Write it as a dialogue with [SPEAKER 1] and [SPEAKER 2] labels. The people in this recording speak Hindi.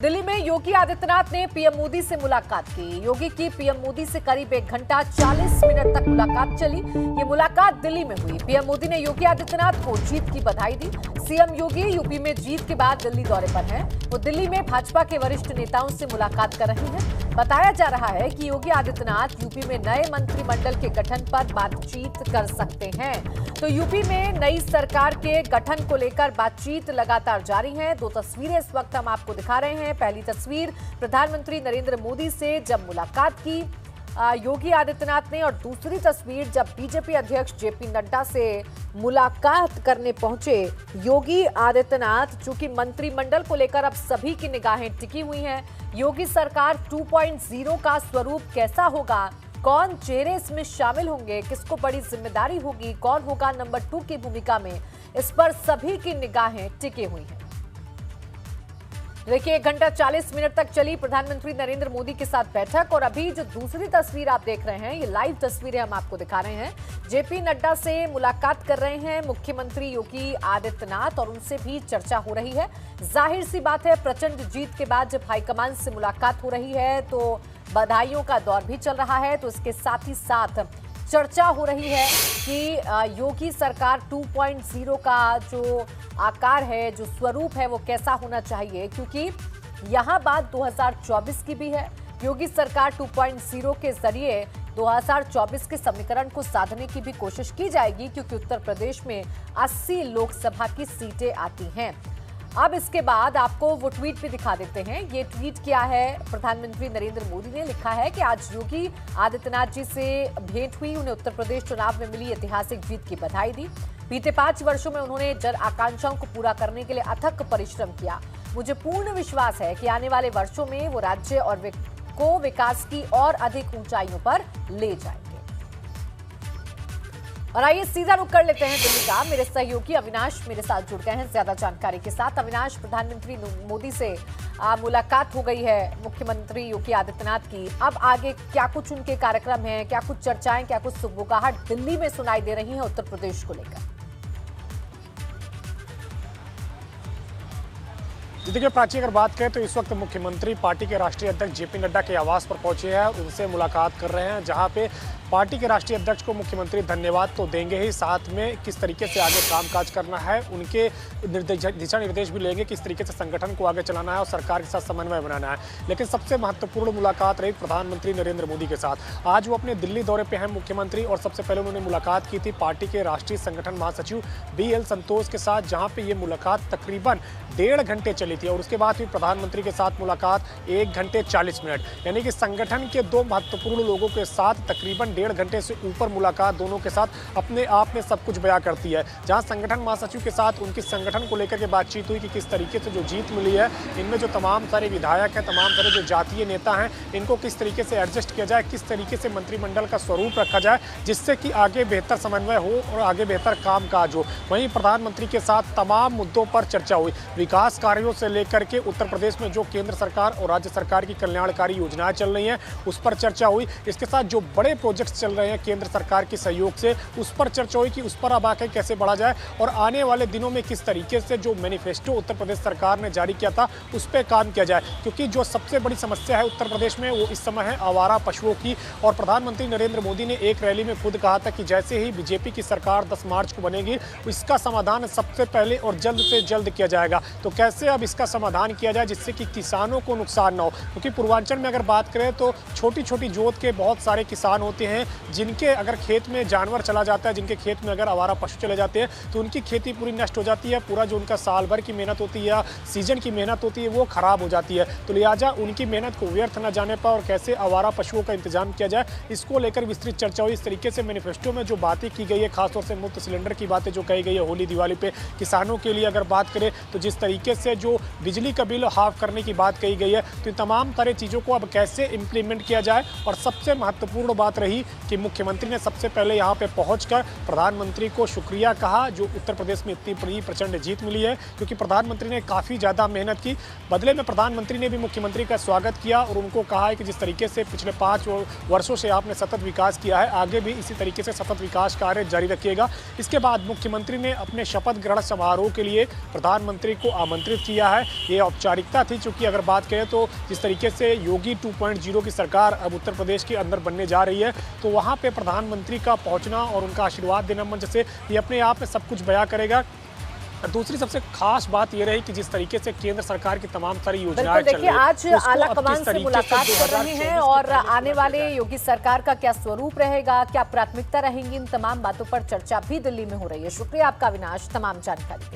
[SPEAKER 1] दिल्ली में योगी आदित्यनाथ ने पीएम मोदी से मुलाकात की। योगी की पीएम मोदी से करीब 1 घंटा 40 मिनट तक मुलाकात चली। ये मुलाकात दिल्ली में हुई। पीएम मोदी ने योगी आदित्यनाथ को जीत की बधाई दी। सीएम योगी यूपी में जीत के बाद दिल्ली दौरे पर हैं। वो दिल्ली में भाजपा के वरिष्ठ नेताओं से मुलाकात कर रहे हैं। बताया जा रहा है कि योगी आदित्यनाथ यूपी में नए मंत्रिमंडल के गठन पर बातचीत कर सकते हैं। तो यूपी में नई सरकार के गठन को लेकर बातचीत लगातार जारी है। 2 तस्वीरें इस वक्त हम आपको दिखा रहे हैं। पहली तस्वीर प्रधानमंत्री नरेंद्र मोदी से जब मुलाकात की योगी आदित्यनाथ ने, और दूसरी तस्वीर जब बीजेपी अध्यक्ष जेपी नड्डा से मुलाकात करने पहुंचे योगी आदित्यनाथ। चूंकि मंत्रिमंडल को लेकर अब सभी की निगाहें टिकी हुई हैं। योगी सरकार 2.0 का स्वरूप कैसा होगा, कौन चेहरे इसमें शामिल होंगे, किसको बड़ी जिम्मेदारी होगी, कौन होगा नंबर 2 की भूमिका में, इस पर सभी की निगाहें टिकी हुई हैं। देखिए 1 घंटा 40 मिनट तक चली प्रधानमंत्री नरेंद्र मोदी के साथ बैठक। और अभी जो दूसरी तस्वीर आप देख रहे हैं, ये लाइव तस्वीरें हम आपको दिखा रहे हैं। जेपी नड्डा से मुलाकात कर रहे हैं मुख्यमंत्री योगी आदित्यनाथ और उनसे भी चर्चा हो रही है। जाहिर सी बात है, प्रचंड जीत के बाद जब हाईकमान से मुलाकात हो रही है तो बधाइयों का दौर भी चल रहा है। तो इसके साथ ही साथ चर्चा हो रही है कि योगी सरकार 2.0 का जो आकार है, जो स्वरूप है, वो कैसा होना चाहिए, क्योंकि यहां बात 2024 की भी है। योगी सरकार 2.0 के जरिए 2024 के समीकरण को साधने की भी कोशिश की जाएगी, क्योंकि उत्तर प्रदेश में 80 लोकसभा की सीटें आती हैं। अब इसके बाद आपको वो ट्वीट भी दिखा देते हैं। ये ट्वीट किया है प्रधानमंत्री नरेंद्र मोदी ने। लिखा है कि आज योगी आदित्यनाथ जी से भेंट हुई, उन्हें उत्तर प्रदेश चुनाव में मिली ऐतिहासिक जीत की बधाई दी। बीते 5 वर्षों में उन्होंने जन आकांक्षाओं को पूरा करने के लिए अथक परिश्रम किया। मुझे पूर्ण विश्वास है कि आने वाले वर्षों में वो राज्य और को विकास की और अधिक ऊंचाइयों पर ले जाएंगे। और आइए सीधा रुख कर लेते हैं दिल्ली का। मेरे सहयोगी अविनाश मेरे साथ जुड़ गए हैं ज्यादा जानकारी के साथ। अविनाश, प्रधानमंत्री मोदी से मुलाकात हो गई है मुख्यमंत्री योगी आदित्यनाथ की। अब आगे क्या कुछ उनके कार्यक्रम हैं, क्या कुछ चर्चाएं, क्या कुछ सुगबुगाहट दिल्ली में सुनाई दे रही है उत्तर प्रदेश को लेकर?
[SPEAKER 2] देखिए प्राची, अगर बात करें तो इस वक्त मुख्यमंत्री पार्टी के राष्ट्रीय अध्यक्ष जेपी नड्डा के आवास पर पहुंचे हैं, उनसे मुलाकात कर रहे हैं, जहां पे पार्टी के राष्ट्रीय अध्यक्ष को मुख्यमंत्री धन्यवाद तो देंगे ही, साथ में किस तरीके से आगे कामकाज करना है, उनके दिशा निर्देश भी लेंगे, किस तरीके से संगठन को आगे चलाना है और सरकार के साथ समन्वय बनाना है। लेकिन सबसे महत्वपूर्ण मुलाकात रही प्रधानमंत्री नरेंद्र मोदी के साथ। आज वो अपने दिल्ली दौरे पे हैं मुख्यमंत्री, और सबसे पहले उन्होंने मुलाकात की थी पार्टी के राष्ट्रीय संगठन महासचिव BL संतोष के साथ, जहाँ पे ये मुलाकात तकरीबन 1.5 घंटे चली थी। और उसके बाद फिर प्रधानमंत्री के साथ मुलाकात 1 घंटे 40 मिनट, यानी कि संगठन के 2 महत्वपूर्ण लोगों के साथ तकरीबन 1.5 घंटे से ऊपर मुलाकात दोनों के साथ अपने आप में सब कुछ बयां करती है। जहां संगठन महासचिव के साथ उनकी संगठन को लेकर के बातचीत हुई कि किस तरीके से जो जीत मिली है, इनमें जो तमाम सारे विधायक हैं, तमाम सारे जो जातीय नेता हैं, इनको किस तरीके से एडजस्ट किया जाए, किस तरीके से मंत्रिमंडल का स्वरूप रखा जाए, जिससे कि आगे बेहतर समन्वय हो और आगे बेहतर कामकाज हो। वहीं प्रधानमंत्री के साथ तमाम मुद्दों पर चर्चा हुई। विकास कार्यों से लेकर के उत्तर प्रदेश में जो केंद्र सरकार और राज्य सरकार की कल्याणकारी योजनाएं चल रही हैं, उस पर चर्चा हुई। इसके साथ जो बड़े प्रोजेक्ट चल रहे हैं केंद्र सरकार के सहयोग से, उस पर चर्चा हुई कि उस पर अब आगे कैसे बढ़ा जाए, और आने वाले दिनों में किस तरीके से जो मैनिफेस्टो उत्तर प्रदेश सरकार ने जारी किया था उस पर काम किया जाए। क्योंकि जो सबसे बड़ी समस्या है उत्तर प्रदेश में, वो इस समय है आवारा पशुओं की। और प्रधानमंत्री नरेंद्र मोदी ने एक रैली में खुद कहा था कि जैसे ही बीजेपी की सरकार 10 मार्च को बनेगी, इसका समाधान सबसे पहले और जल्द से जल्द किया जाएगा। तो कैसे अब इसका समाधान किया जाए जिससे कि किसानों को नुकसान ना हो, क्योंकि पूर्वांचल में अगर बात करें तो छोटी छोटी जोत के बहुत सारे किसान होते हैं, जिनके अगर खेत में जानवर चला जाता है, जिनके खेत में अगर आवारा पशु चले जाते हैं, तो उनकी खेती पूरी नष्ट हो जाती है। पूरा जो उनका साल भर की मेहनत होती है या सीजन की मेहनत होती है, वो खराब हो जाती है। तो लिहाजा उनकी मेहनत को व्यर्थ न जाने पर और कैसे आवारा पशुओं का इंतजाम किया जाए, इसको लेकर विस्तृत चर्चा हुई। इस तरीके से मैनिफेस्टो में जो बातें की गई है, खासतौर से मुफ्त सिलेंडर की बातें जो कही गई है होली दिवाली पे किसानों के लिए अगर बात करें, तो जिस तरीके से जो बिजली का बिल हाफ करने की बात कही गई है, तो इन तमाम सारी चीज़ों को अब कैसे इंप्लीमेंट किया जाए। और सबसे महत्वपूर्ण बात रही कि मुख्यमंत्री ने सबसे पहले यहाँ पे पहुंचकर प्रधानमंत्री को शुक्रिया कहा, जो उत्तर प्रदेश में इतनी बड़ी प्रचंड जीत मिली है, क्योंकि प्रधानमंत्री ने काफ़ी ज़्यादा मेहनत की। बदले में प्रधानमंत्री ने भी मुख्यमंत्री का स्वागत किया और उनको कहा है कि जिस तरीके से पिछले 5 वर्षों से आपने सतत विकास किया है, आगे भी इसी तरीके से सतत विकास कार्य जारी रखिएगा। इसके बाद मुख्यमंत्री ने अपने शपथ ग्रहण समारोह के लिए प्रधानमंत्री को आमंत्रित किया है, ये औपचारिकता थी। चूंकि अगर बात करें तो जिस तरीके से योगी 2.0 की सरकार अब उत्तर प्रदेश के अंदर बनने जा रही है, तो वहाँ पे प्रधानमंत्री का पहुँचना और उनका आशीर्वाद देना मंच से ये अपने आप में सब कुछ बयां करेगा। दूसरी सबसे खास बात यह रही कि जिस तरीके से केंद्र सरकार की तमाम सारी योजनाएं चल रही हैं,
[SPEAKER 1] आज आला कमान से मुलाकात कर रहे हैं और आने वाले योगी सरकार का क्या स्वरूप रहेगा, क्या प्राथमिकता रहेंगी, इन तमाम बातों पर चर्चा भी दिल्ली में हो रही है। शुक्रिया आपका अविनाश तमाम जानकारी।